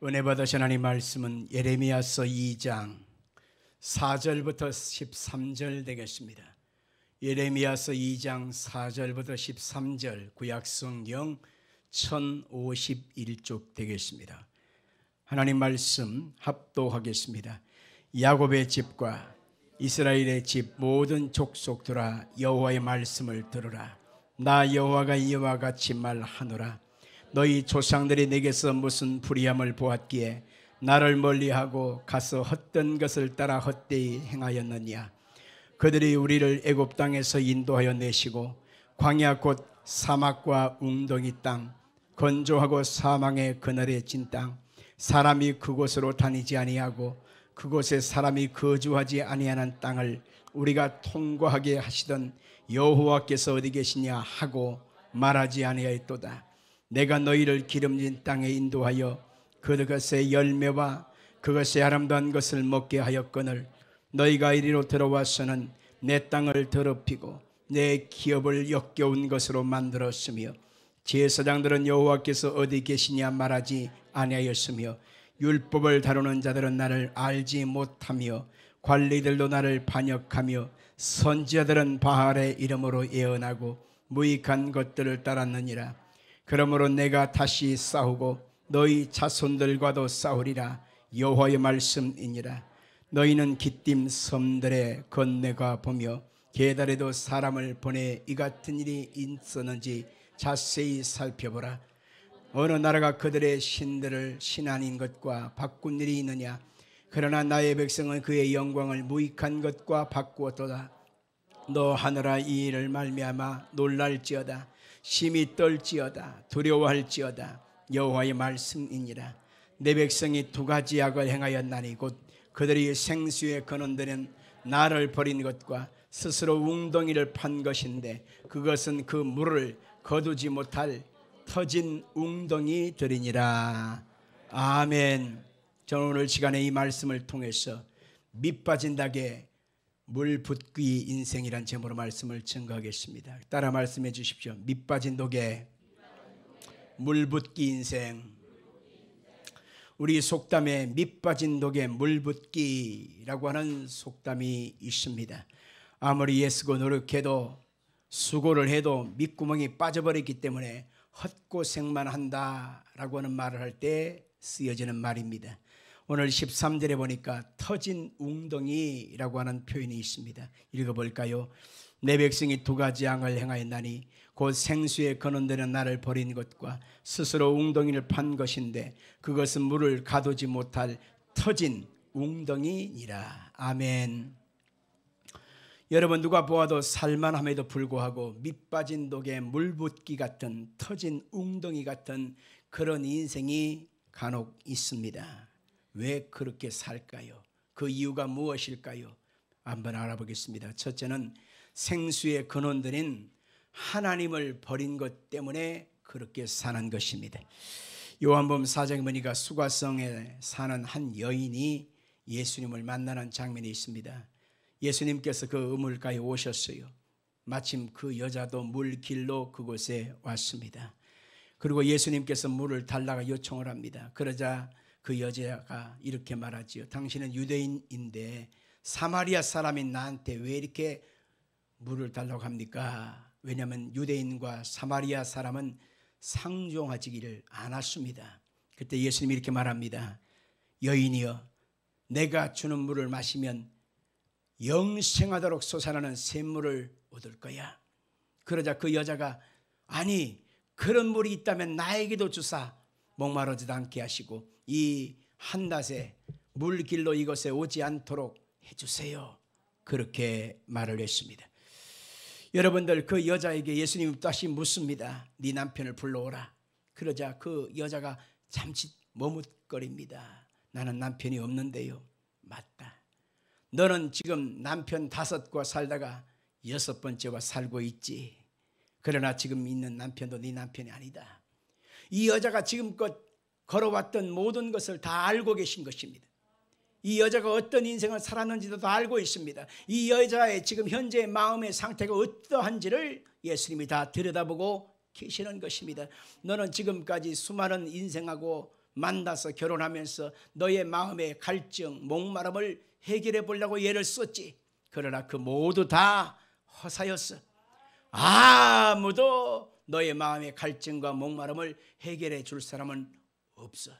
은혜 받으신 하나님 말씀은 예레미야서 2장 4절부터 13절 되겠습니다. 예레미야서 2장 4절부터 13절 구약성경 1051쪽 되겠습니다. 하나님 말씀 합독하겠습니다. 야곱의 집과 이스라엘의 집 모든 족속들아 여호와의 말씀을 들으라. 나 여호와가 이와 같이 말하노라. 너희 조상들이 내게서 무슨 불의함을 보았기에 나를 멀리하고 가서 헛된 것을 따라 헛되이 행하였느냐. 그들이 우리를 애굽 땅에서 인도하여 내시고 광야 곧 사막과 웅덩이 땅, 건조하고 사망의 그늘에 진 땅, 사람이 그곳으로 다니지 아니하고 그곳에 사람이 거주하지 아니하는 땅을 우리가 통과하게 하시던 여호와께서 어디 계시냐 하고 말하지 아니하였도다. 내가 너희를 기름진 땅에 인도하여 그것의 열매와 그것의 아름다운 것을 먹게 하였거늘 너희가 이리로 들어와서는 내 땅을 더럽히고 내 기업을 역겨운 것으로 만들었으며 제사장들은 여호와께서 어디 계시냐 말하지 아니하였으며 율법을 다루는 자들은 나를 알지 못하며 관리들도 나를 반역하며 선지자들은 바알의 이름으로 예언하고 무익한 것들을 따랐느니라. 그러므로 내가 다시 싸우고 너희 자손들과도 싸우리라. 여호와의 말씀이니라. 너희는 기띔 섬들에 건네가 보며 계달에도 사람을 보내 이 같은 일이 있었는지 자세히 살펴보라. 어느 나라가 그들의 신들을 신 아닌 것과 바꾼 일이 있느냐. 그러나 나의 백성은 그의 영광을 무익한 것과 바꾸었도다. 너 하늘아 이 일을 말미암아 놀랄지어다. 심히 떨지어다. 두려워할지어다. 여호와의 말씀이니라. 내 백성이 두 가지 악을 행하였나니 곧 그들이 생수에 거는데는 나를 버린 것과 스스로 웅덩이를 판 것인데 그것은 그 물을 거두지 못할 터진 웅덩이들이니라. 아멘. 저는 오늘 시간에 이 말씀을 통해서 밑빠진 닭의 물 붓기 인생이란 제목으로 말씀을 증거하겠습니다. 따라 말씀해 주십시오. 밑빠진 독의 물 붓기 인생. 우리 속담에 밑빠진 독에 물 붓기라고 하는 속담이 있습니다. 아무리 애쓰고 노력해도 수고를 해도 밑구멍이 빠져버렸기 때문에 헛고생만 한다라고 하는 말을 할 때 쓰여지는 말입니다. 오늘 13절에 보니까 터진 웅덩이라고 하는 표현이 있습니다. 읽어볼까요? 내 백성이 두 가지 악을 행하였나니 곧 생수에 거는데는 나를 버린 것과 스스로 웅덩이를 판 것인데 그것은 물을 가두지 못할 터진 웅덩이니라. 아멘. 여러분 누가 보아도 살만함에도 불구하고 밑빠진 독에 물붓기 같은 터진 웅덩이 같은 그런 인생이 간혹 있습니다. 왜 그렇게 살까요? 그 이유가 무엇일까요? 한번 알아보겠습니다. 첫째는 생수의 근원들인 하나님을 버린 것 때문에 그렇게 사는 것입니다. 요한복음 4장에 보니까 수가성에 사는 한 여인이 예수님을 만나는 장면이 있습니다. 예수님께서 그 우물가에 오셨어요. 마침 그 여자도 물길로 그곳에 왔습니다. 그리고 예수님께서 물을 달라고 요청을 합니다. 그러자 그 여자가 이렇게 말하지요. 당신은 유대인인데 사마리아 사람인 나한테 왜 이렇게 물을 달라고 합니까? 왜냐하면 유대인과 사마리아 사람은 상종하지기를 않았습니다. 그때 예수님이 이렇게 말합니다. 여인이여, 내가 주는 물을 마시면 영생하도록 솟아나는 샘물을 얻을 거야. 그러자 그 여자가 아니 그런 물이 있다면 나에게도 주사 목마르지도 않게 하시고 이 한낮에 물길로 이곳에 오지 않도록 해주세요. 그렇게 말을 했습니다. 여러분들 그 여자에게 예수님이 다시 묻습니다. 네 남편을 불러오라. 그러자 그 여자가 잠시 머뭇거립니다. 나는 남편이 없는데요. 맞다. 너는 지금 남편 5과 살다가 6번째와 살고 있지. 그러나 지금 있는 남편도 네 남편이 아니다. 이 여자가 지금껏 걸어왔던 모든 것을 다 알고 계신 것입니다. 이 여자가 어떤 인생을 살았는지도 다 알고 있습니다. 이 여자의 지금 현재의 마음의 상태가 어떠한지를 예수님이 다 들여다보고 계시는 것입니다. 너는 지금까지 수많은 인생하고 만나서 결혼하면서 너의 마음의 갈증, 목마름을 해결해 보려고 애를 썼지. 그러나 그 모두 다 허사였어. 아무도 너의 마음의 갈증과 목마름을 해결해 줄 사람은 없어.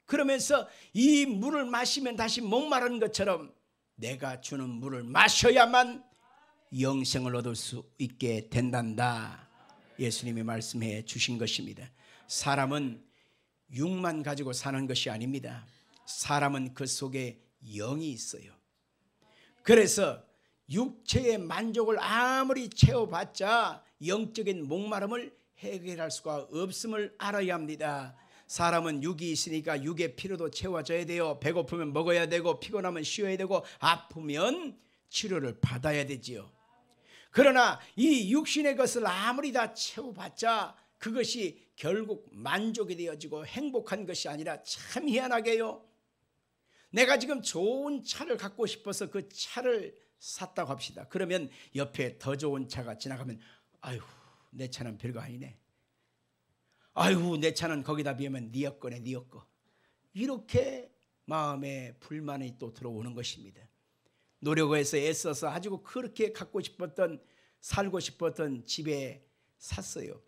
그러면서 이 물을 마시면 다시 목마른 것처럼 내가 주는 물을 마셔야만 영생을 얻을 수 있게 된단다. 예수님이 말씀해 주신 것입니다. 사람은 육만 가지고 사는 것이 아닙니다. 사람은 그 속에 영이 있어요. 그래서 육체의 만족을 아무리 채워봤자 영적인 목마름을 해결할 수가 없음을 알아야 합니다. 사람은 육이 있으니까 육의 필요도 채워져야 돼요. 배고프면 먹어야 되고 피곤하면 쉬어야 되고 아프면 치료를 받아야 되지요. 그러나 이 육신의 것을 아무리 다 채워봤자 그것이 결국 만족이 되어지고 행복한 것이 아니라 참 희한하게요. 내가 지금 좋은 차를 갖고 싶어서 그 차를 샀다고 합시다. 그러면 옆에 더 좋은 차가 지나가면 아유 내 차는 별거 아니네. 아유 내 차는 거기다 비하면 네 거네 네 거. 이렇게 마음에 불만이 또 들어오는 것입니다. 노력을 해서 애써서 가지고 그렇게 갖고 싶었던 살고 싶었던 집에 샀어요.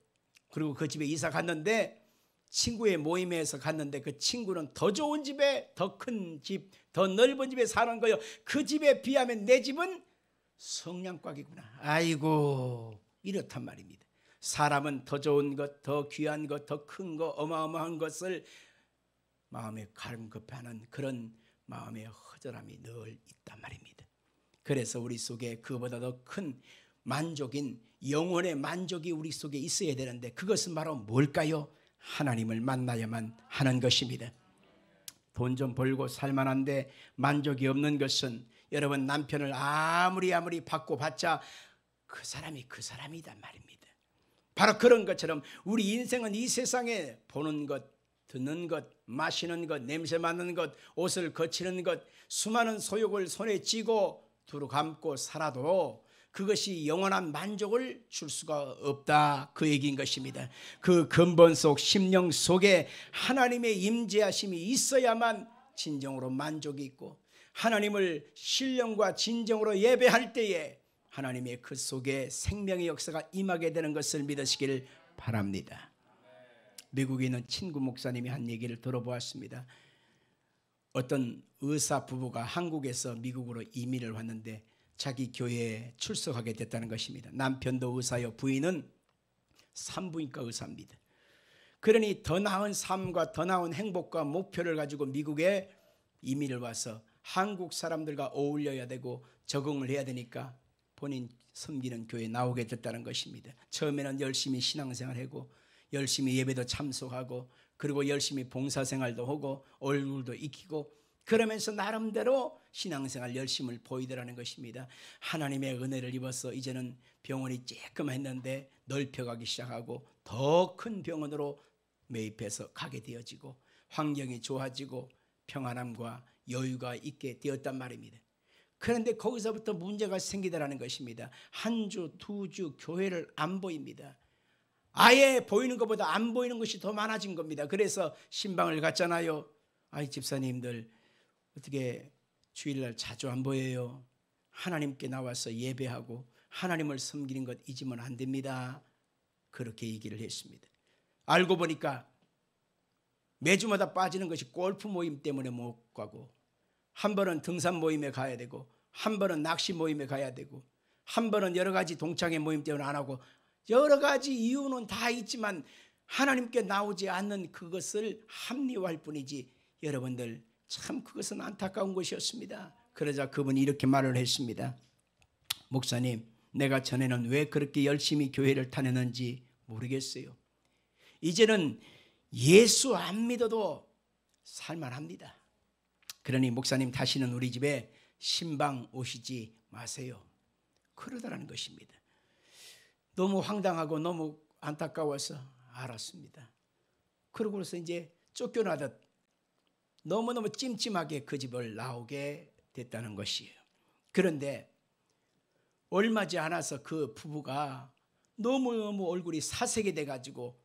그리고 그 집에 이사 갔는데 친구의 모임에서 갔는데 그 친구는 더 좋은 집에 더 큰 집, 더 넓은 집에 사는 거예요. 그 집에 비하면 내 집은 성냥곽이구나. 아이고 이렇단 말입니다. 사람은 더 좋은 것, 더 귀한 것, 더 큰 것, 어마어마한 것을 마음에 갈급해하는 그런 마음의 허전함이 늘 있단 말입니다. 그래서 우리 속에 그보다 더 큰 만족인 영혼의 만족이 우리 속에 있어야 되는데 그것은 바로 뭘까요? 하나님을 만나야만 하는 것입니다. 돈 좀 벌고 살만한데 만족이 없는 것은 여러분 남편을 아무리 받고 봤자 그 사람이 그 사람이단 말입니다. 바로 그런 것처럼 우리 인생은 이 세상에 보는 것, 듣는 것, 마시는 것, 냄새 맡는 것, 옷을 거치는 것, 수많은 소욕을 손에 쥐고 두루 감고 살아도 그것이 영원한 만족을 줄 수가 없다 그 얘기인 것입니다. 그 근본 속 심령 속에 하나님의 임재하심이 있어야만 진정으로 만족이 있고 하나님을 신령과 진정으로 예배할 때에 하나님의 그 속에 생명의 역사가 임하게 되는 것을 믿으시길 바랍니다. 미국에 있는 친구 목사님이 한 얘기를 들어보았습니다. 어떤 의사 부부가 한국에서 미국으로 이민을 왔는데 자기 교회에 출석하게 됐다는 것입니다. 남편도 의사요, 부인은 산부인과 의사입니다. 그러니 더 나은 삶과 더 나은 행복과 목표를 가지고 미국에 이민을 와서 한국 사람들과 어울려야 되고 적응을 해야 되니까 본인 섬기는 교회에 나오게 됐다는 것입니다. 처음에는 열심히 신앙생활하고 열심히 예배도 참석하고 그리고 열심히 봉사생활도 하고 얼굴도 익히고 그러면서 나름대로 신앙생활 열심을 보이더라는 것입니다. 하나님의 은혜를 입어서 이제는 병원이 쬐끔했는데 넓혀가기 시작하고 더 큰 병원으로 매입해서 가게 되어지고 환경이 좋아지고 평안함과 여유가 있게 되었단 말입니다. 그런데 거기서부터 문제가 생기더라는 것입니다. 한 주, 두 주 교회를 안 보입니다. 아예 보이는 것보다 안 보이는 것이 더 많아진 겁니다. 그래서 신방을 갔잖아요. 아이 집사님들 어떻게 주일날 자주 안 보여요? 하나님께 나와서 예배하고 하나님을 섬기는 것 잊으면 안 됩니다. 그렇게 얘기를 했습니다. 알고 보니까 매주마다 빠지는 것이 골프 모임 때문에 못 가고 한 번은 등산 모임에 가야 되고 한 번은 낚시 모임에 가야 되고 한 번은 여러 가지 동창회 모임 때문에 안 하고 여러 가지 이유는 다 있지만 하나님께 나오지 않는 그것을 합리화할 뿐이지 여러분들 참 그것은 안타까운 것이었습니다. 그러자 그분이 이렇게 말을 했습니다. 목사님, 내가 전에는 왜 그렇게 열심히 교회를 다녔는지 모르겠어요. 이제는 예수 안 믿어도 살만합니다. 그러니 목사님 다시는 우리 집에 신방 오시지 마세요. 그러더라는 것입니다. 너무 황당하고 너무 안타까워서 알았습니다. 그러고 나서 이제 쫓겨나듯 너무너무 찜찜하게 그 집을 나오게 됐다는 것이에요. 그런데 얼마지 않아서 그 부부가 너무너무 얼굴이 사색이 돼가지고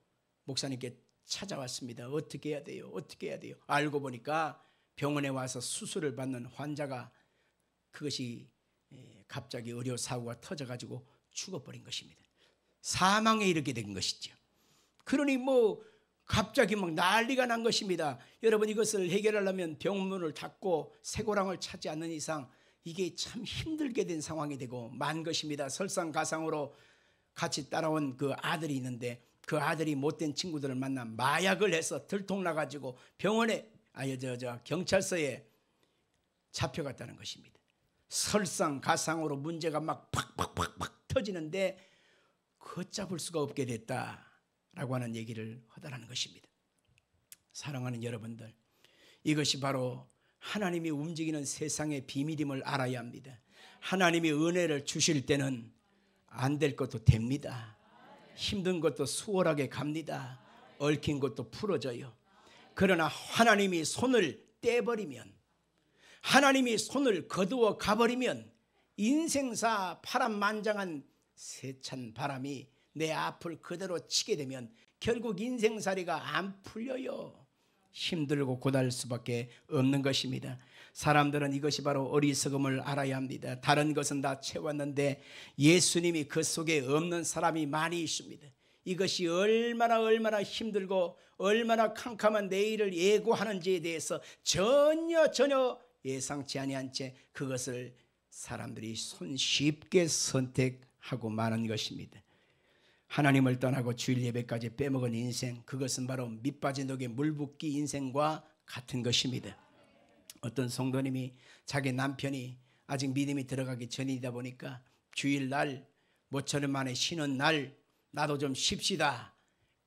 목사님께 찾아왔습니다. 어떻게 해야 돼요? 어떻게 해야 돼요? 알고 보니까 병원에 와서 수술을 받는 환자가 그것이 갑자기 의료사고가 터져가지고 죽어버린 것입니다. 사망에 이르게 된 것이죠. 그러니 뭐 갑자기 막 난리가 난 것입니다. 여러분, 이것을 해결하려면 병문을 닫고 쇠고랑을 차지 않는 이상 이게 참 힘들게 된 상황이 되고 만 것입니다. 설상가상으로 같이 따라온 그 아들이 있는데 그 아들이 못된 친구들을 만나 마약을 해서 들통나가지고 병원에 경찰서에 잡혀갔다는 것입니다. 설상가상으로 문제가 막 팍팍팍팍 터지는데 걷잡을 수가 없게 됐다라고 하는 얘기를 하더라는 것입니다. 사랑하는 여러분들, 이것이 바로 하나님이 움직이는 세상의 비밀임을 알아야 합니다. 하나님이 은혜를 주실 때는 안 될 것도 됩니다. 힘든 것도 수월하게 갑니다. 얽힌 것도 풀어져요. 그러나 하나님이 손을 떼버리면, 하나님이 손을 거두어 가버리면 인생사 파란만장한 세찬 바람이 내 앞을 그대로 치게 되면 결국 인생살이가 안 풀려요. 힘들고 고달릴 수밖에 없는 것입니다. 사람들은 이것이 바로 어리석음을 알아야 합니다. 다른 것은 다 채웠는데 예수님이 그 속에 없는 사람이 많이 있습니다. 이것이 얼마나 힘들고 얼마나 캄캄한 내일을 예고하는지에 대해서 전혀 예상치 아니한 채 그것을 사람들이 손쉽게 선택하고 마는 것입니다. 하나님을 떠나고 주일 예배까지 빼먹은 인생, 그것은 바로 밑빠진 독에 물 붓기 인생과 같은 것입니다. 어떤 성도님이 자기 남편이 아직 믿음이 들어가기 전이다 보니까 주일날 모처럼 만에 쉬는 날 나도 좀 쉽시다,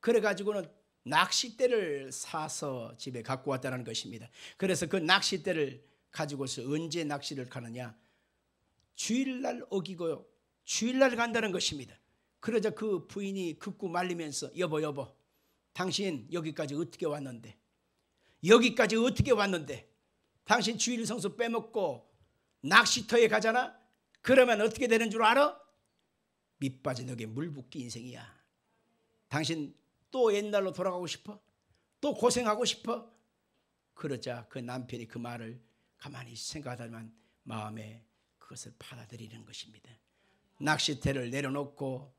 그래가지고는 낚싯대를 사서 집에 갖고 왔다는 것입니다. 그래서 그 낚싯대를 가지고서 언제 낚시를 가느냐, 주일날 어기고 주일날 간다는 것입니다. 그러자 그 부인이 긋고 말리면서 여보 당신 여기까지 어떻게 왔는데, 당신 주일 성수 빼먹고 낚시터에 가잖아. 그러면 어떻게 되는 줄 알아? 밑빠진 덕에 물 붓기 인생이야. 당신 또 옛날로 돌아가고 싶어? 또 고생하고 싶어? 그러자 그 남편이 그 말을 가만히 생각하다만 마음에 그것을 받아들이는 것입니다. 낚시대를 내려놓고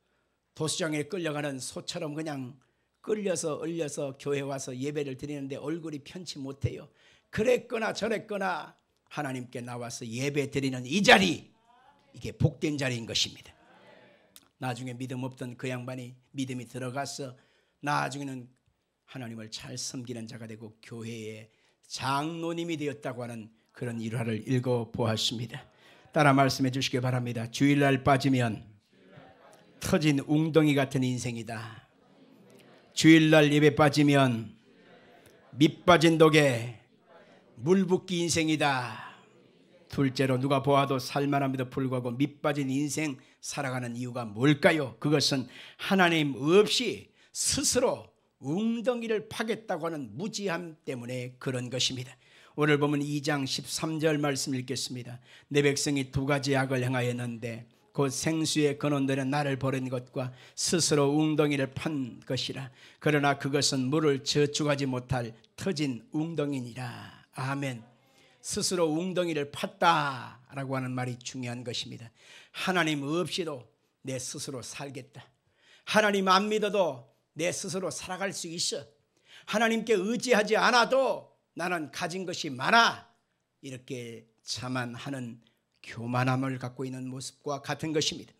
도수장에 끌려가는 소처럼 그냥 끌려서 얼려서 교회 와서 예배를 드리는데 얼굴이 편치 못해요. 그랬거나 저랬거나 하나님께 나와서 예배 드리는 이 자리, 이게 복된 자리인 것입니다. 나중에 믿음 없던 그 양반이 믿음이 들어가서 나중에는 하나님을 잘 섬기는 자가 되고 교회의 장로님이 되었다고 하는 그런 일화를 읽어보았습니다. 따라 말씀해 주시기 바랍니다. 주일날 빠지면 터진 웅덩이 같은 인생이다. 주일날 예배 빠지면 밑빠진 독에 물붓기 인생이다. 둘째로 누가 보아도 살만함에도 불구하고 밑빠진 인생 살아가는 이유가 뭘까요? 그것은 하나님 없이 스스로 웅덩이를 파겠다고 하는 무지함 때문에 그런 것입니다. 오늘 보면 2장 13절 말씀 읽겠습니다. 내 백성이 두 가지 악을 행하였는데 곧 생수의 근원들은 나를 버린 것과 스스로 웅덩이를 판 것이라. 그러나 그것은 물을 저축하지 못할 터진 웅덩이니라. 아멘. 스스로 웅덩이를 팠다라고 하는 말이 중요한 것입니다. 하나님 없이도 내 스스로 살겠다. 하나님 안 믿어도 내 스스로 살아갈 수 있어. 하나님께 의지하지 않아도 나는 가진 것이 많아. 이렇게 자만하는 교만함을 갖고 있는 모습과 같은 것입니다.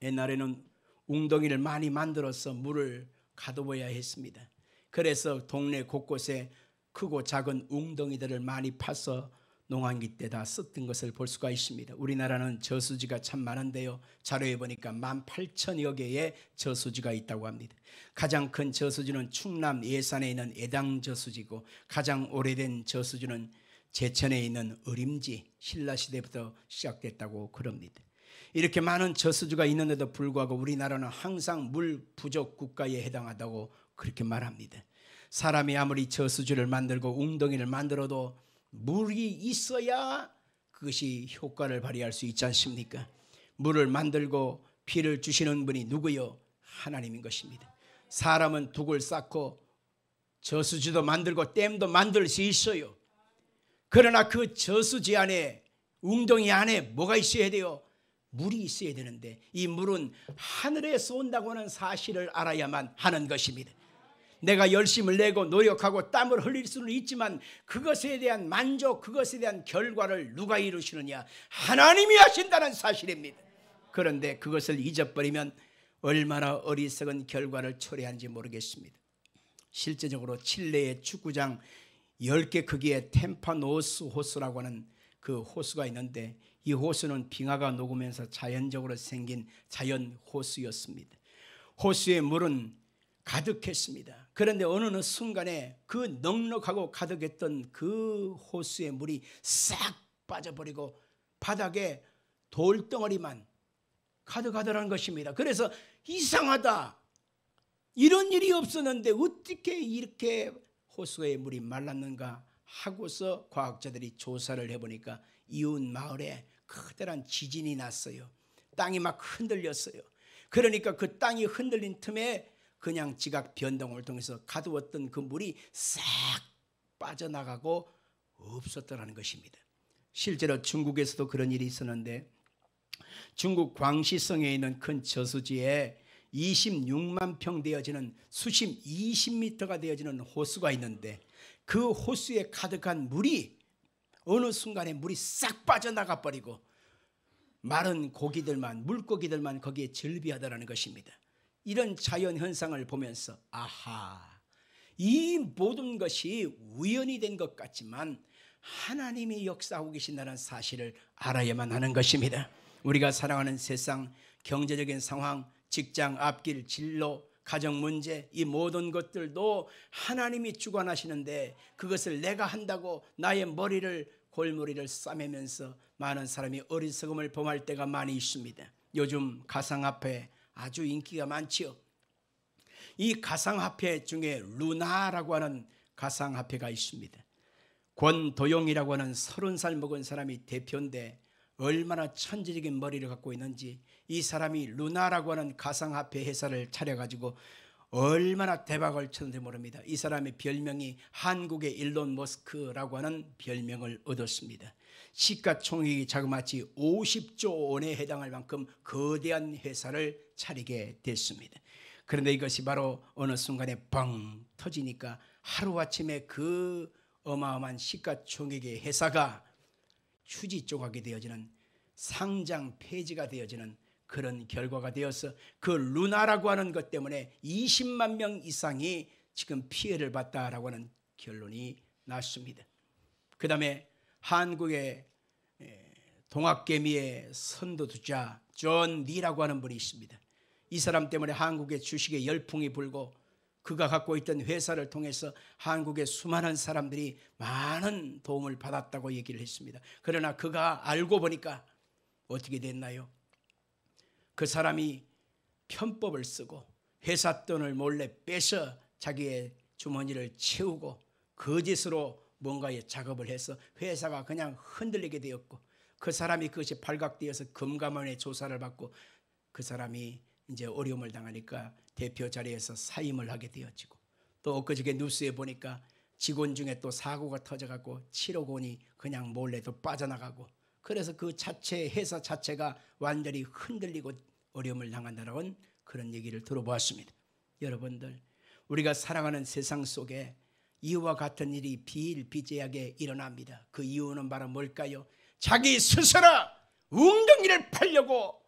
옛날에는 웅덩이를 많이 만들어서 물을 가둬야 했습니다. 그래서 동네 곳곳에 크고 작은 웅덩이들을 많이 파서 농한기 때 다 썼던 것을 볼 수가 있습니다. 우리나라는 저수지가 참 많은데요, 자료에 보니까 18,000여 개의 저수지가 있다고 합니다. 가장 큰 저수지는 충남 예산에 있는 애당저수지고 가장 오래된 저수지는 제천에 있는 어림지, 신라시대부터 시작됐다고 그럽니다. 이렇게 많은 저수지가 있는데도 불구하고 우리나라는 항상 물 부족 국가에 해당하다고 그렇게 말합니다. 사람이 아무리 저수지를 만들고 웅덩이를 만들어도 물이 있어야 그것이 효과를 발휘할 수 있지 않습니까? 물을 만들고 비를 주시는 분이 누구요? 하나님인 것입니다. 사람은 둑을 쌓고 저수지도 만들고 댐도 만들 수 있어요. 그러나 그 저수지 안에, 웅덩이 안에 뭐가 있어야 돼요? 물이 있어야 되는데 이 물은 하늘에서 온다고 하는 사실을 알아야만 하는 것입니다. 내가 열심을 내고 노력하고 땀을 흘릴 수는 있지만 그것에 대한 만족, 그것에 대한 결과를 누가 이루시느냐? 하나님이 하신다는 사실입니다. 그런데 그것을 잊어버리면 얼마나 어리석은 결과를 초래하는지 모르겠습니다. 실제적으로 칠레의 축구장 10개 크기의 템파노스 호수라고 하는 그 호수가 있는데 이 호수는 빙하가 녹으면서 자연적으로 생긴 자연 호수였습니다. 호수의 물은 가득했습니다. 그런데 어느 순간에 그 넉넉하고 가득했던 그 호수의 물이 싹 빠져버리고 바닥에 돌덩어리만 가득하더라는 것입니다. 그래서 이상하다, 이런 일이 없었는데 어떻게 이렇게 호수의 물이 말랐는가 하고서 과학자들이 조사를 해보니까 이웃 마을에 커다란 지진이 났어요. 땅이 막 흔들렸어요. 그러니까 그 땅이 흔들린 틈에 그냥 지각 변동을 통해서 가두었던 그 물이 싹 빠져나가고 없었더라는 것입니다. 실제로 중국에서도 그런 일이 있었는데 중국 광시성에 있는 큰 저수지에 26만 평 되어지는 수심 20m가 되어지는 호수가 있는데 그 호수에 가득한 물이 어느 순간에 물이 싹 빠져나가 버리고 마른 고기들만, 물고기들만 거기에 즐비하더라는 것입니다. 이런 자연 현상을 보면서 아하, 이 모든 것이 우연이 된 것 같지만 하나님이 역사하고 계신다는 사실을 알아야만 하는 것입니다. 우리가 살아가는 세상, 경제적인 상황, 직장 앞길, 진로, 가정 문제, 이 모든 것들도 하나님이 주관하시는데 그것을 내가 한다고 나의 머리를, 골머리를 싸매면서 많은 사람이 어리석음을 범할 때가 많이 있습니다. 요즘 가상화폐 아주 인기가 많지요. 이 가상화폐 중에 루나라고 하는 가상화폐가 있습니다. 권도용이라고 하는 30살 먹은 사람이 대표인데 얼마나 천재적인 머리를 갖고 있는지 이 사람이 루나라고 하는 가상화폐 회사를 차려가지고 얼마나 대박을 쳤는지 모릅니다. 이 사람의 별명이 한국의 일론 머스크라고 하는 별명을 얻었습니다. 시가총액이 자그마치 50조 원에 해당할 만큼 거대한 회사를 차리게 됐습니다. 그런데 이것이 바로 어느 순간에 뻥 터지니까 하루아침에 그 어마어마한 시가총액의 회사가 휴지 조각이 되어지는, 상장 폐지가 되어지는 그런 결과가 되어서 그 루나라고 하는 것 때문에 20만 명 이상이 지금 피해를 봤다라고 하는 결론이 났습니다. 그 다음에 한국의 동학개미의 선두주자 존 리라고 하는 분이 있습니다. 이 사람 때문에 한국의 주식에 열풍이 불고 그가 갖고 있던 회사를 통해서 한국의 수많은 사람들이 많은 도움을 받았다고 얘기를 했습니다. 그러나 그가 알고 보니까 어떻게 됐나요? 그 사람이 편법을 쓰고 회사 돈을 몰래 빼서 자기의 주머니를 채우고 거짓으로 뭔가의 작업을 해서 회사가 그냥 흔들리게 되었고 그 사람이 그것이 발각되어서 금감원의 조사를 받고 그 사람이 이제 어려움을 당하니까 대표 자리에서 사임을 하게 되어지고 또 엊그저께 뉴스에 보니까 직원 중에 또 사고가 터져갖고 7억 원이 그냥 몰래 또 빠져나가고 그래서 그 자체 회사 자체가 완전히 흔들리고 어려움을 당한다는 그런 얘기를 들어보았습니다. 여러분들, 우리가 살아가는 세상 속에 이와 같은 일이 비일비재하게 일어납니다. 그 이유는 바로 뭘까요? 자기 스스로 웅덩이를 파려고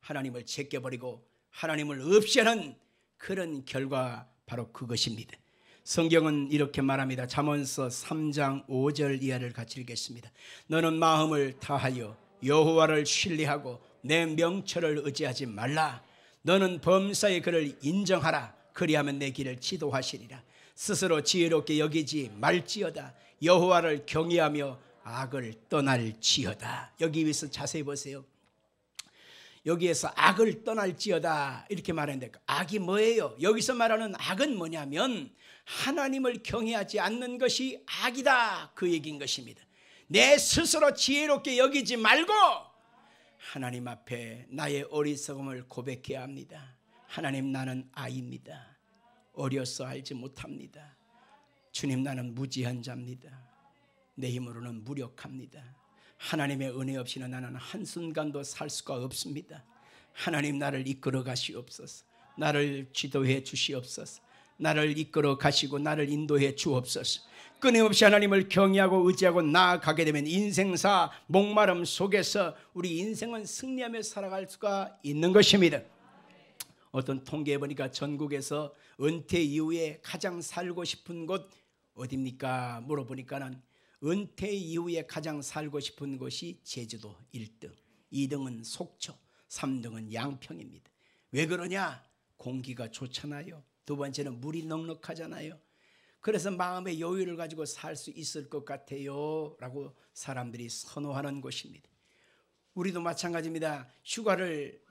하나님을 제껴버리고 하나님을 없이 하는 그런 결과, 바로 그것입니다. 성경은 이렇게 말합니다. 잠언서 3장 5절 이하를 같이 읽겠습니다. 너는 마음을 다하여 여호와를 신뢰하고 내 명철을 의지하지 말라. 너는 범사의 그를 인정하라. 그리하면 내 길을 지도하시리라. 스스로 지혜롭게 여기지 말지어다. 여호와를 경외하며 악을 떠날지어다. 여기 위해서 자세히 보세요. 여기에서 악을 떠날지어다 이렇게 말하는데 악이 뭐예요? 여기서 말하는 악은 뭐냐면 하나님을 경외하지 않는 것이 악이다, 그 얘기인 것입니다. 내 스스로 지혜롭게 여기지 말고 하나님 앞에 나의 어리석음을 고백해야 합니다. 하나님, 나는 아이입니다. 어려서 알지 못합니다. 주님, 나는 무지한 자입니다. 내 힘으로는 무력합니다. 하나님의 은혜 없이는 나는 한순간도 살 수가 없습니다. 하나님, 나를 이끌어 가시옵소서. 나를 지도해 주시옵소서. 나를 이끌어 가시고 나를 인도해 주옵소서. 끊임없이 하나님을 경외하고 의지하고 나아가게 되면 인생사 목마름 속에서 우리 인생은 승리하며 살아갈 수가 있는 것입니다. 어떤 통계에 보니까 전국에서 은퇴 이후에 가장 살고 싶은 곳 어디입니까? 물어보니까는 은퇴 이후에 가장 살고 싶은 곳이 제주도 1등, 2등은 속초, 3등은 양평입니다. 왜 그러냐? 공기가 좋잖아요. 두 번째는 물이 넉넉하잖아요. 그래서 마음의 여유를 가지고 살 수 있을 것 같아요 라고 사람들이 선호하는 곳입니다. 우리도 마찬가지입니다.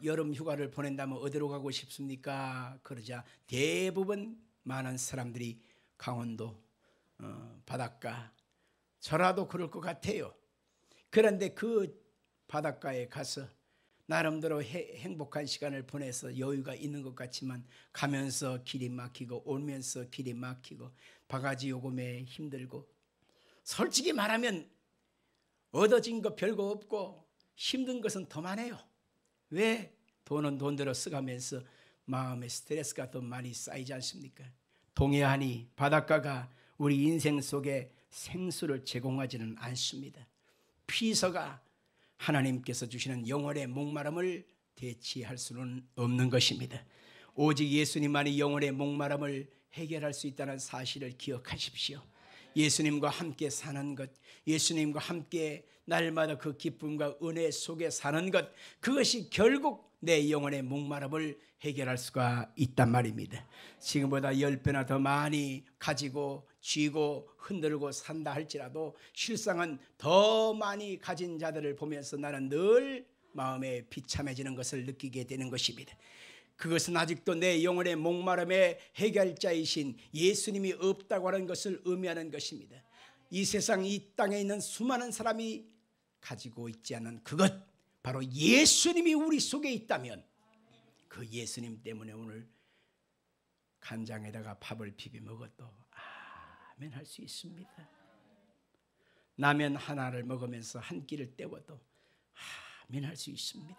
여름 휴가를 보낸다면 어디로 가고 싶습니까? 그러자 대부분 많은 사람들이 강원도 바닷가, 저라도 그럴 것 같아요. 그런데 그 바닷가에 가서 나름대로 행복한 시간을 보내서 여유가 있는 것 같지만 가면서 길이 막히고 오면서 길이 막히고 바가지 요금에 힘들고, 솔직히 말하면 얻어진 거 별거 없고 힘든 것은 더 많아요. 왜? 돈은 돈대로 써가면서 마음의 스트레스가 더 많이 쌓이지 않습니까? 동해안이, 바닷가가 우리 인생 속에 생수를 제공하지는 않습니다. 피서가 하나님께서 주시는 영혼의 목마름을 대체할 수는 없는 것입니다. 오직 예수님만이 영혼의 목마름을 해결할 수 있다는 사실을 기억하십시오. 예수님과 함께 사는 것, 예수님과 함께 날마다 그 기쁨과 은혜 속에 사는 것, 그것이 결국 내 영혼의 목마름을 해결할 수가 있단 말입니다. 지금보다 10배나 더 많이 가지고 쥐고 흔들고 산다 할지라도 실상은 더 많이 가진 자들을 보면서 나는 늘 마음에 비참해지는 것을 느끼게 되는 것입니다. 그것은 아직도 내 영혼의 목마름의 해결자이신 예수님이 없다고 하는 것을 의미하는 것입니다. 이 세상, 이 땅에 있는 수많은 사람이 가지고 있지 않은 그것, 바로 예수님이 우리 속에 있다면 그 예수님 때문에 오늘 간장에다가 밥을 비벼 먹어도 아멘 할 수 있습니다. 라면 하나를 먹으면서 한 끼를 때워도 아멘 할 수 있습니다.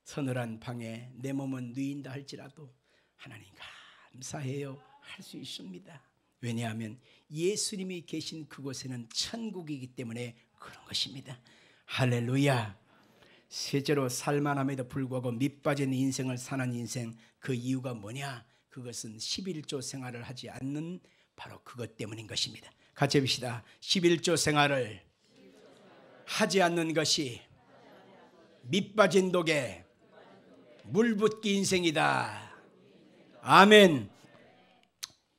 서늘한 방에 내 몸은 누인다 할지라도 하나님 감사해요 할 수 있습니다. 왜냐하면 예수님이 계신 그곳에는 천국이기 때문에 그런 것입니다. 할렐루야. 셋째로, 살만함에도 불구하고 밑빠진 인생을 사는 인생, 그 이유가 뭐냐? 그것은 11조 생활을 하지 않는 바로 그것 때문인 것입니다. 같이 해봅시다. 11조 생활을 하지 않는 것이 밑빠진 독에 물붓기 인생이다. 아멘.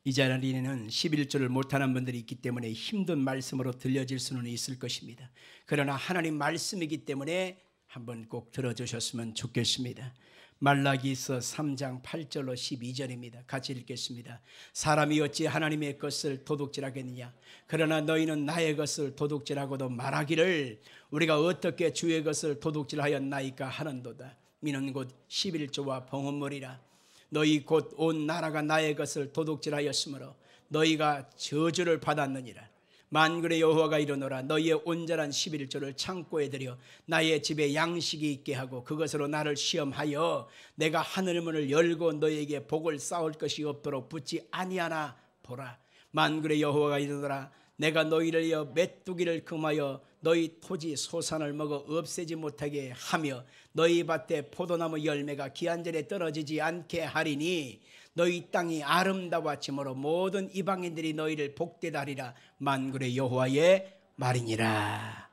이 자리에는 11조를 못하는 분들이 있기 때문에 힘든 말씀으로 들려질 수는 있을 것입니다. 그러나 하나님 말씀이기 때문에 한번 꼭 들어주셨으면 좋겠습니다. 말라기서 3장 8절로 12절입니다. 같이 읽겠습니다. 사람이 어찌 하나님의 것을 도둑질하겠느냐? 그러나 너희는 나의 것을 도둑질하고도 말하기를 우리가 어떻게 주의 것을 도둑질하였나이까 하는도다. 이는 곧 11조와 봉헌물이라. 너희 곧 온 나라가 나의 것을 도둑질하였으므로 너희가 저주를 받았느니라. 만군의 여호와가 이르노라. 너희의 온전한 11조를 창고에 들여 나의 집에 양식이 있게 하고 그것으로 나를 시험하여 내가 하늘문을 열고 너희에게 복을 쌓을 것이 없도록 붙지 아니하나 보라. 만군의 여호와가 이르노라. 내가 너희를 이어 메뚜기를 금하여 너희 토지 소산을 먹어 없애지 못하게 하며 너희 밭에 포도나무 열매가 기한절에 떨어지지 않게 하리니 너희 땅이 아름다워짐으로 모든 이방인들이 너희를 복되다 하리라. 만군의 여호와의 말이니라.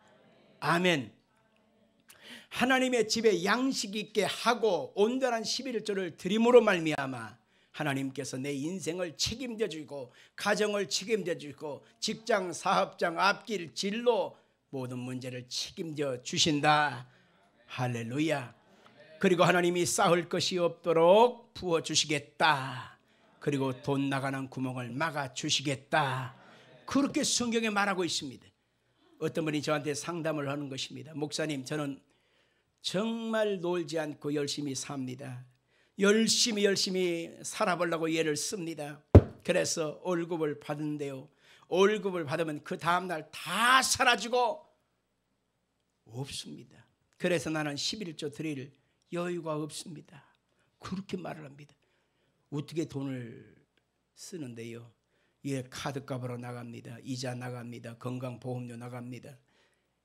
아멘. 하나님의 집에 양식 있게 하고 온전한 11조를 드림으로 말미암아 하나님께서 내 인생을 책임져 주고 가정을 책임져 주고 직장, 사업장, 앞길, 진로 모든 문제를 책임져 주신다. 할렐루야. 그리고 하나님이 쌓을 것이 없도록 부어주시겠다. 그리고 돈 나가는 구멍을 막아주시겠다. 그렇게 성경에 말하고 있습니다. 어떤 분이 저한테 상담을 하는 것입니다. 목사님, 저는 정말 놀지 않고 열심히 삽니다. 열심히 살아보려고 애를 씁니다. 그래서 월급을 받은데요, 월급을 받으면 그 다음날 다 사라지고 없습니다. 그래서 나는 11조 드릴 여유가 없습니다. 그렇게 말을 합니다. 어떻게 돈을 쓰는데요? 예, 카드값으로 나갑니다. 이자 나갑니다. 건강보험료 나갑니다.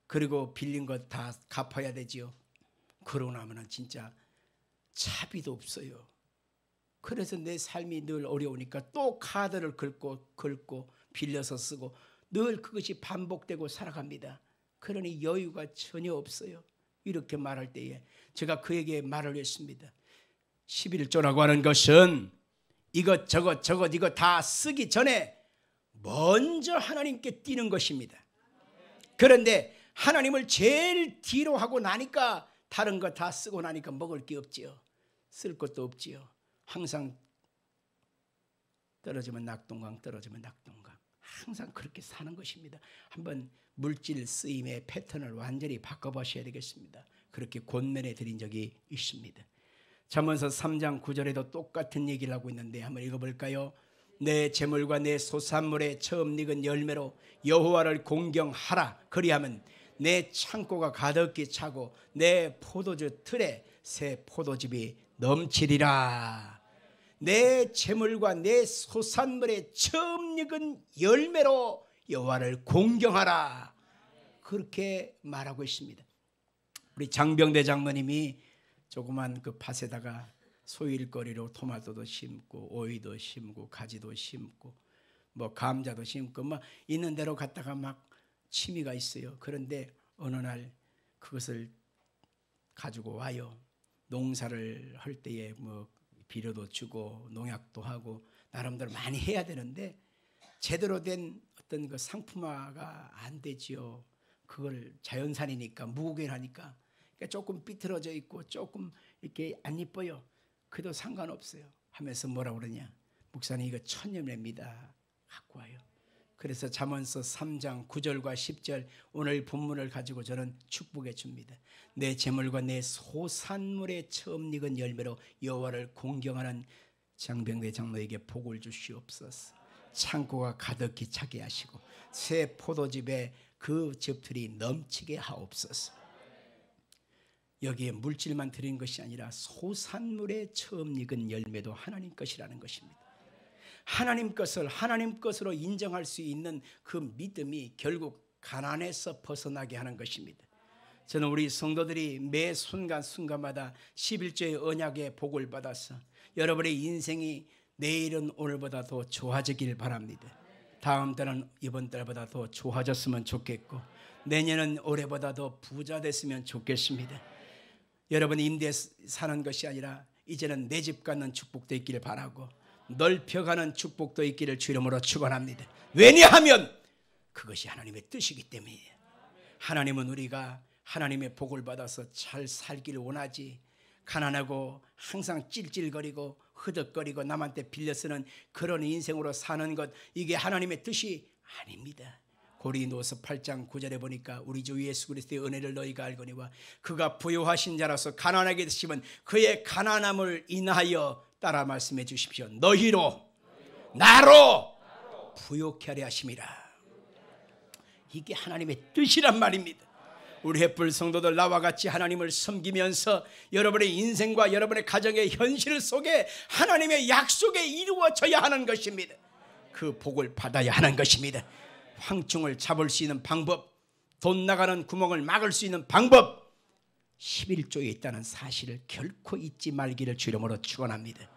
그리고 빌린 것 다 갚아야 되지요. 그러고 나면 진짜 차비도 없어요. 그래서 내 삶이 늘 어려우니까 또 카드를 긁고 빌려서 쓰고 늘 그것이 반복되고 살아갑니다. 그러니 여유가 전혀 없어요. 이렇게 말할 때에 제가 그에게 말을 했습니다. 11조라고 하는 것은 이것저것 이거 다 쓰기 전에 먼저 하나님께 뛰는 것입니다. 그런데 하나님을 제일 뒤로 하고 나니까 다른 거 다 쓰고 나니까 먹을 게 없지요. 쓸 것도 없지요. 항상 떨어지면 낙동강, 떨어지면 낙동강. 항상 그렇게 사는 것입니다. 한번 물질 쓰임의 패턴을 완전히 바꿔보셔야 되겠습니다. 그렇게 권면해 드린 적이 있습니다. 잠언서 3장 9절에도 똑같은 얘기를 하고 있는데 한번 읽어볼까요? 내 재물과 내 소산물의 처음 익은 열매로 여호와를 공경하라. 그리하면 내 창고가 가득히 차고 내 포도주 틀에 새 포도즙이 넘치리라. 내 재물과 내 소산물의 처음 익은 열매로 여호와를 공경하라. 그렇게 말하고 있습니다. 우리 장병대 장모님이 조그만 그 밭에다가 소일거리로 토마토도 심고 오이도 심고 가지도 심고 뭐 감자도 심고 막 있는 대로 갔다가 막 취미가 있어요. 그런데 어느 날 그것을 가지고 와요. 농사를 할 때에 뭐 비료도 주고 농약도 하고 나름대로 많이 해야 되는데 제대로 된 어떤 그 상품화가 안 되지요. 그걸 자연산이니까 무공연하니까 그러니까 조금 삐뚤어져 있고 조금 이렇게 안 이뻐요. 그래도 상관없어요 하면서 뭐라 그러냐, 목사님 이거 천년입니다 갖고 와요. 그래서 잠언서 3장 9절과 10절 오늘 본문을 가지고 저는 축복해 줍니다. 내 재물과 내 소산물의 처음 익은 열매로 여호와를 공경하는 장병대 장로에게 복을 주시옵소서. 창고가 가득히 차게 하시고 새 포도즙에 그 즙들이 넘치게 하옵소서. 여기에 물질만 드린 것이 아니라 소산물의 처음 익은 열매도 하나님 것이라는 것입니다. 하나님 것으로 인정할 수 있는 그 믿음이 결국 가난에서 벗어나게 하는 것입니다. 저는 우리 성도들이 매 순간순간마다 11조의 언약의 복을 받아서 여러분의 인생이 내일은 오늘보다 더 좋아지길 바랍니다. 다음 달은 이번 달보다 더 좋아졌으면 좋겠고 내년은 올해보다 더 부자 됐으면 좋겠습니다. 여러분이 임대에 사는 것이 아니라 이제는 내 집 갖는 축복도 있기를 바라고 넓혀가는 축복도 있기를 주 이름으로 축원합니다. 왜냐하면 그것이 하나님의 뜻이기 때문이에요. 하나님은 우리가 하나님의 복을 받아서 잘 살기를 원하지, 가난하고 항상 찔찔거리고 흐덕거리고 남한테 빌려 쓰는 그런 인생으로 사는 것, 이게 하나님의 뜻이 아닙니다. 고린도서 8장 9절에 보니까 우리 주 예수 그리스도의 은혜를 너희가 알거니와 그가 부요하신 자라서 가난하게 되시면 그의 가난함을 인하여 따라 말씀해 주십시오. 너희로 나로 부요케 하려 하심이라. 이게 하나님의 뜻이란 말입니다. 우리 햇불 성도들 나와 같이 하나님을 섬기면서 여러분의 인생과 여러분의 가정의 현실 속에 하나님의 약속에 이루어져야 하는 것입니다. 그 복을 받아야 하는 것입니다. 황충을 잡을 수 있는 방법, 돈 나가는 구멍을 막을 수 있는 방법, 11조에 있다는 사실을 결코 잊지 말기를 주 이름으로 축원합니다.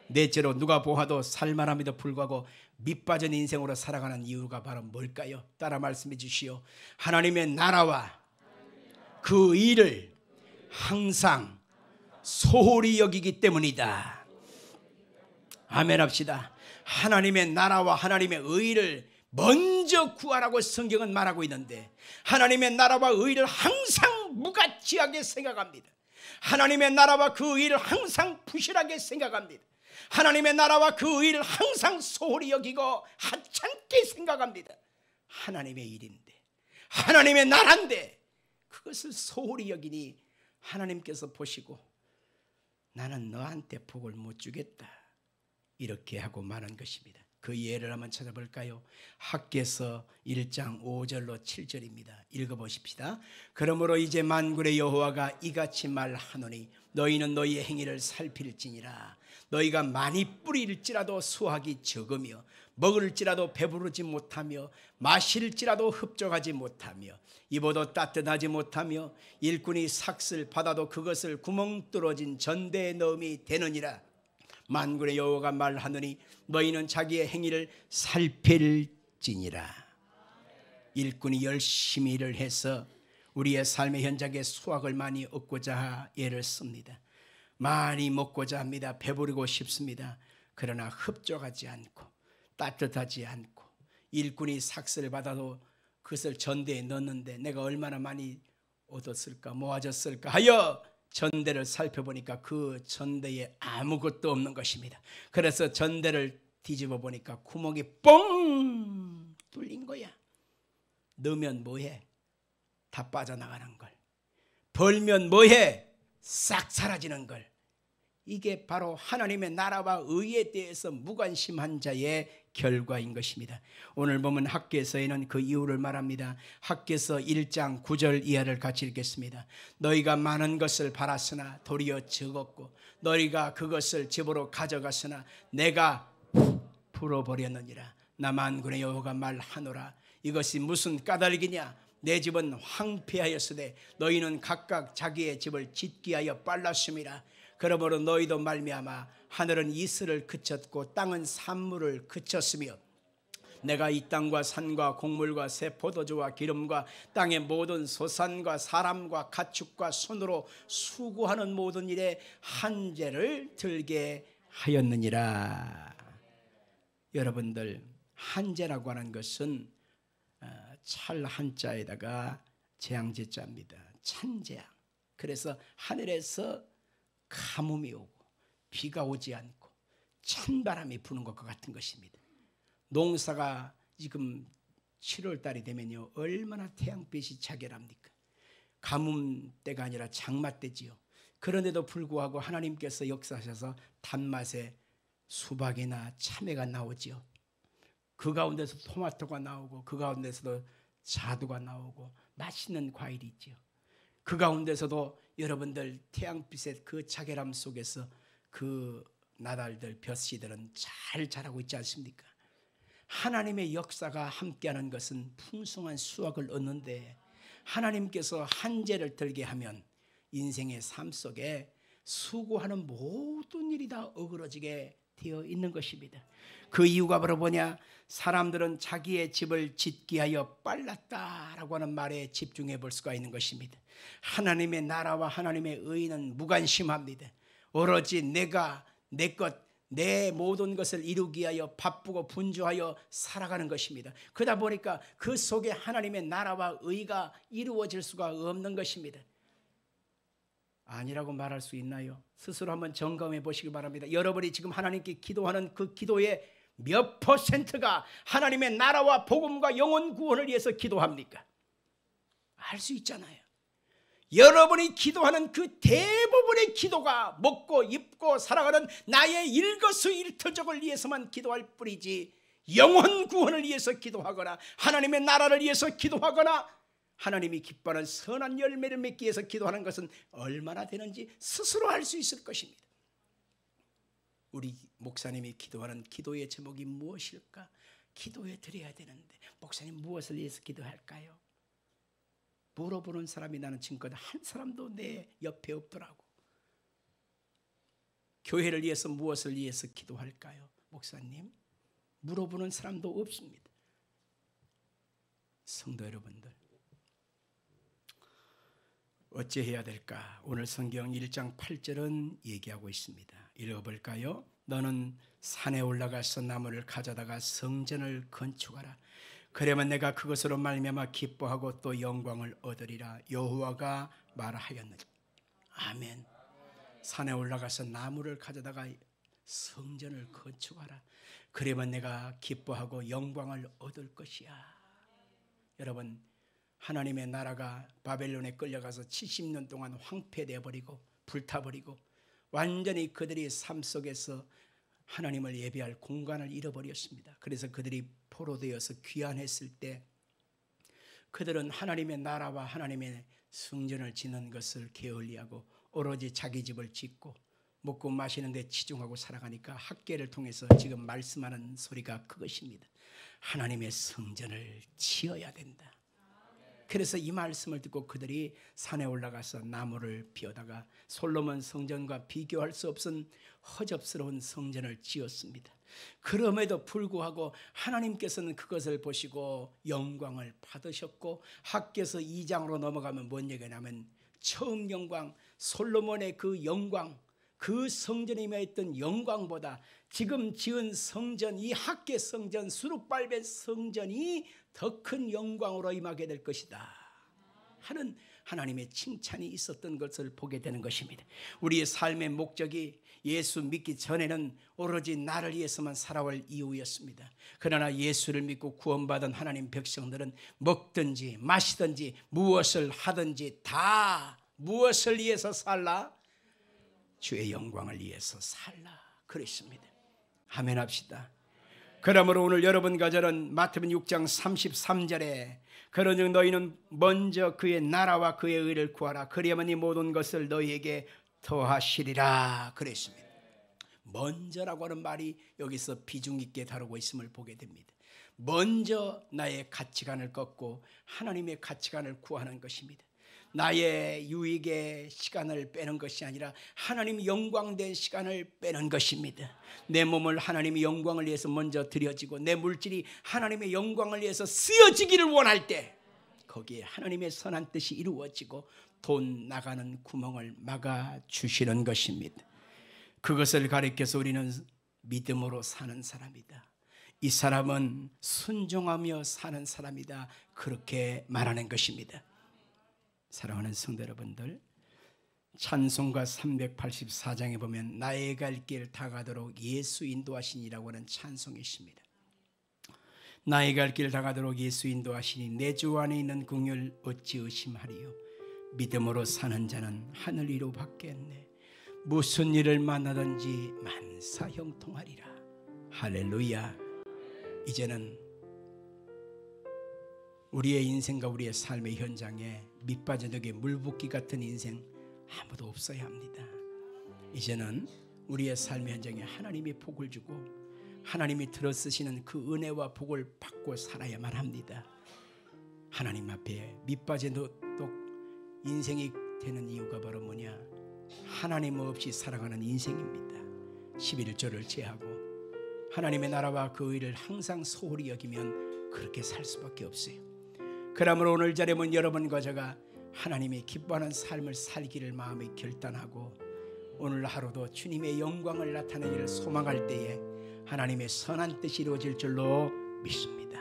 넷째로 누가 보아도 살만함에도 불구하고 밑빠진 인생으로 살아가는 이유가 바로 뭘까요? 따라 말씀해 주시오. 하나님의 나라와 그 일을 항상 소홀히 여기기 때문이다. 아멘 합시다. 하나님의 나라와 하나님의 의를 먼저 구하라고 성경은 말하고 있는데 하나님의 나라와 의를 항상 무가치하게 생각합니다. 하나님의 나라와 그 의를 항상 부실하게 생각합니다. 하나님의 나라와 그 의를 항상 소홀히 여기고 하찮게 생각합니다. 하나님의 일인데 하나님의 나라인데 그것을 소홀히 여기니 하나님께서 보시고 나는 너한테 복을 못 주겠다 이렇게 하고 말한 것입니다. 그 예를 한번 찾아볼까요? 학개서 1장 5절로 7절입니다. 읽어보십시다. 그러므로 이제 만군의 여호와가 이같이 말하노니 너희는 너희의 행위를 살필지니라. 너희가 많이 뿌릴지라도 수확이 적으며 먹을지라도 배부르지 못하며 마실지라도 흡족하지 못하며 입어도 따뜻하지 못하며 일꾼이 삭슬 받아도 그것을 구멍 뚫어진 전대에 넣음이 되느니라. 만군의 여호와가 말하노니 너희는 자기의 행위를 살필지니라. 일꾼이 열심히 일을 해서 우리의 삶의 현장에 수확을 많이 얻고자 애를 씁니다. 많이 먹고자 합니다. 배부르고 싶습니다. 그러나 흡족하지 않고 따뜻하지 않고 일꾼이 삭슬을 받아도 그것을 전대에 넣는데 내가 얼마나 많이 얻었을까 모아졌을까 하여 전대를 살펴보니까 그 전대에 아무것도 없는 것입니다. 그래서 전대를 뒤집어 보니까 구멍이 뻥 뚫린 거야. 넣으면 뭐해? 다 빠져나가는 걸. 벌면 뭐해? 싹 사라지는 걸. 이게 바로 하나님의 나라와 의에 대해서 무관심한 자의 결과인 것입니다. 오늘 보면 학개서에는 그 이유를 말합니다. 학개서 1장 9절 이하를 같이 읽겠습니다. 너희가 많은 것을 바랐으나 도리어 적었고 너희가 그것을 집으로 가져갔으나 내가 풀어버렸느니라. 나 만군의 여호와가 말하노라. 이것이 무슨 까닭이냐? 내 집은 황폐하였으되 너희는 각각 자기의 집을 짓기 하여 빨랐음이라. 그러므로 너희도 말미암아 하늘은 이슬을 그쳤고 땅은 산물을 그쳤으며 내가 이 땅과 산과 곡물과 새 포도주와 기름과 땅의 모든 소산과 사람과 가축과 손으로 수고하는 모든 일에 한재를 들게 하였느니라. 여러분들, 한재라고 하는 것은 찰 한자에다가 재앙제자입니다. 찬재앙. 그래서 하늘에서 가뭄이 오고 비가 오지 않고 찬바람이 부는 것과 같은 것입니다. 농사가 지금 7월 달이 되면요 얼마나 태양빛이 자결합니까? 가뭄 때가 아니라 장마 때지요. 그런데도 불구하고 하나님께서 역사하셔서 단맛에 수박이나 참외가 나오지요. 그 가운데서 토마토가 나오고 그 가운데서도 자두가 나오고 맛있는 과일이 있지요. 그 가운데서도 여러분들 태양빛의 그 자결함 속에서 그 나달들 벼씨들은 잘 자라고 있지 않습니까? 하나님의 역사가 함께하는 것은 풍성한 수확을 얻는데 하나님께서 한재를 들게 하면 인생의 삶 속에 수고하는 모든 일이 다 어그러지게 되어 있는 것입니다. 그 이유가 바로 뭐냐? 사람들은 자기의 집을 짓기 하여 빨랐다라고 하는 말에 집중해 볼 수가 있는 것입니다. 하나님의 나라와 하나님의 의는 무관심합니다. 오로지 내가 내 것, 내 모든 것을 이루기 위하여 바쁘고 분주하여 살아가는 것입니다. 그러다 보니까 그 속에 하나님의 나라와 의가 이루어질 수가 없는 것입니다. 아니라고 말할 수 있나요? 스스로 한번 점검해 보시기 바랍니다. 여러분이 지금 하나님께 기도하는 그 기도의 몇 퍼센트가 하나님의 나라와 복음과 영혼 구원을 위해서 기도합니까? 알 수 있잖아요. 여러분이 기도하는 그 대부분의 기도가 먹고 입고 살아가는 나의 일거수일투족을 위해서만 기도할 뿐이지 영혼 구원을 위해서 기도하거나 하나님의 나라를 위해서 기도하거나 하나님이 기뻐하는 선한 열매를 맺기 위해서 기도하는 것은 얼마나 되는지 스스로 알 수 있을 것입니다. 우리 목사님이 기도하는 기도의 제목이 무엇일까? 기도해 드려야 되는데 목사님 무엇을 위해서 기도할까요? 물어보는 사람이 나는 지금까지 한 사람도 내 옆에 없더라고. 교회를 위해서 무엇을 위해서 기도할까요? 목사님 물어보는 사람도 없습니다. 성도 여러분들 어찌해야 될까? 오늘 성경 1장 8절은 얘기하고 있습니다. 읽어볼까요? 너는 산에 올라가서 나무를 가져다가 성전을 건축하라. 그러면 내가 그것으로 말미암아 기뻐하고 또 영광을 얻으리라. 여호와가 말하였느니라. 아멘. 산에 올라가서 나무를 가져다가 성전을 건축하라. 그러면 내가 기뻐하고 영광을 얻을 것이야. 여러분 하나님의 나라가 바벨론에 끌려가서 70년 동안 황폐되어 버리고 불타버리고 완전히 그들이 삶 속에서 하나님을 예배할 공간을 잃어버렸습니다. 그래서 그들이 포로되어서 귀환했을 때 그들은 하나님의 나라와 하나님의 성전을 짓는 것을 게을리하고 오로지 자기 집을 짓고 먹고 마시는 데 치중하고 살아가니까 학계를 통해서 지금 말씀하는 소리가 그것입니다. 하나님의 성전을 지어야 된다. 그래서 이 말씀을 듣고 그들이 산에 올라가서 나무를 피워다가 솔로몬 성전과 비교할 수 없은 허접스러운 성전을 지었습니다. 그럼에도 불구하고 하나님께서는 그것을 보시고 영광을 받으셨고 학개서 2장으로 넘어가면 뭔 얘기냐면 처음 영광, 솔로몬의 그 영광, 그 성전에 임했던 영광보다 지금 지은 성전, 이 학개 성전, 수룩밟은 성전이 더 큰 영광으로 임하게 될 것이다 하는 하나님의 칭찬이 있었던 것을 보게 되는 것입니다. 우리의 삶의 목적이 예수 믿기 전에는 오로지 나를 위해서만 살아올 이유였습니다. 그러나 예수를 믿고 구원받은 하나님 백성들은 먹든지 마시든지 무엇을 하든지 다 무엇을 위해서 살라? 주의 영광을 위해서 살라 그랬습니다. 아멘 합시다. 그러므로 오늘 여러분과 저는 마태복음 6장 33절에 그러즉 너희는 먼저 그의 나라와 그의 의를 구하라. 그리하면 이 모든 것을 너희에게 더하시리라 그랬습니다. 먼저라고 하는 말이 여기서 비중 있게 다루고 있음을 보게 됩니다. 먼저 나의 가치관을 꺾고 하나님의 가치관을 구하는 것입니다. 나의 유익의 시간을 빼는 것이 아니라 하나님 영광된 시간을 빼는 것입니다. 내 몸을 하나님의 영광을 위해서 먼저 드려지고 내 물질이 하나님의 영광을 위해서 쓰여지기를 원할 때 거기에 하나님의 선한 뜻이 이루어지고 돈 나가는 구멍을 막아주시는 것입니다. 그것을 가리켜서 우리는 믿음으로 사는 사람이다. 이 사람은 순종하며 사는 사람이다. 그렇게 말하는 것입니다. 사랑하는 성도 여러분들, 찬송가 384장에 보면 나의 갈 길 다가도록 예수 인도하시니라고 하는 찬송이 있습니다. 나의 갈 길 다가도록 예수 인도하시니 내 주 안에 있는 긍휼 어찌 의심하리요. 믿음으로 사는 자는 하늘 위로 받겠네. 무슨 일을 만나든지 만사 형통하리라. 할렐루야. 이제는 우리의 인생과 우리의 삶의 현장에 밑빠져덕의 물붓기 같은 인생 아무도 없어야 합니다. 이제는 우리의 삶의 현장에 하나님이 복을 주고 하나님이 들어쓰시는 그 은혜와 복을 받고 살아야만 합니다. 하나님 앞에 밑빠져덕 인생이 되는 이유가 바로 뭐냐? 하나님 없이 살아가는 인생입니다. 11조를 제하고 하나님의 나라와 그 의를 항상 소홀히 여기면 그렇게 살 수밖에 없어요. 그러므로 오늘 자리면 여러분과 제가 하나님이 기뻐하는 삶을 살기를 마음에 결단하고 오늘 하루도 주님의 영광을 나타내기를 소망할 때에 하나님의 선한 뜻이 이루어질 줄로 믿습니다.